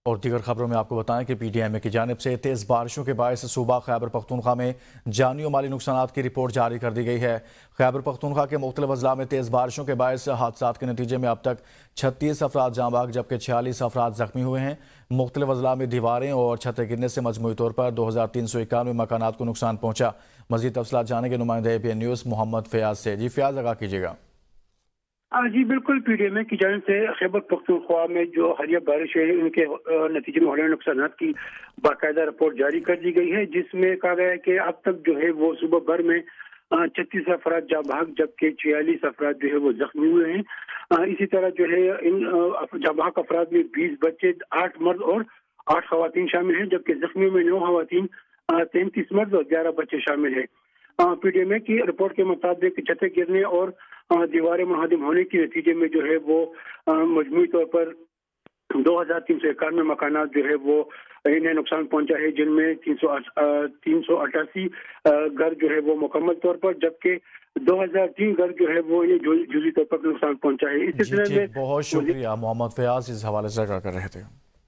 اور دیگر خبروں میں آپ کو بتائیں کہ پی ٹی ایم کی جانب سے تیز بارشوں کے باعث صوبہ خیبر پختونخوا میں جانی و مالی نقصانات کی رپورٹ جاری کر دی گئی ہے۔ خیبر پختونخوا کے مختلف اضلاع میں تیز بارشوں کے باعث حادثات کے نتیجے میں اب تک 36 افراد جاں بحق جبکہ 46 افراد زخمی ہوئے ہیں۔ مختلف اضلاع میں دیواریں اور چھتیں گرنے سے مجموعی طور پر 2391 مکانات کو نقصان پہنچا۔ مزید تفصیلات جانیں گے نمائندہ APN نیوز محمد فیاض سے۔ جی فیاض، آگاہ کیجیے گا۔ جی بالکل، پی ڈی ایم کی جانب سے خیبر پختونخوا میں جو حالیہ بارش ہے ان کے نتیجے میں ہونے والے نقصانات کی باقاعدہ رپورٹ جاری کر دی گئی ہے، جس میں کہا گیا ہے کہ اب تک جو ہے وہ صوبہ بھر میں 36 افراد جاں بحق جبکہ 46 افراد جو ہے وہ زخمی ہوئے ہیں۔ اسی طرح جو ہے ان جاں بحق افراد میں 20 بچے، 8 مرد اور 8 خواتین شامل ہیں، جبکہ زخمیوں میں 9 خواتین، 33 مرد اور 11 بچے شامل ہیں۔ پی ڈی ایم کی رپورٹ کے مطابق چھتیں گرنے اور دیواریں منہدم ہونے کے نتیجے میں جو ہے وہ مجموعی طور پر 2391 مکانات جو ہے وہ انہیں نقصان پہنچا ہے، جن میں 388 گھر جو ہے وہ مکمل طور پر جبکہ 2003 گھر جو ہے وہ انہیں جزوی طور پر نقصان پہنچا ہے۔ اس سلسلے میں بہت شکریہ محمد فیاض، اس حوالے سے آگاہ کر رہے تھے۔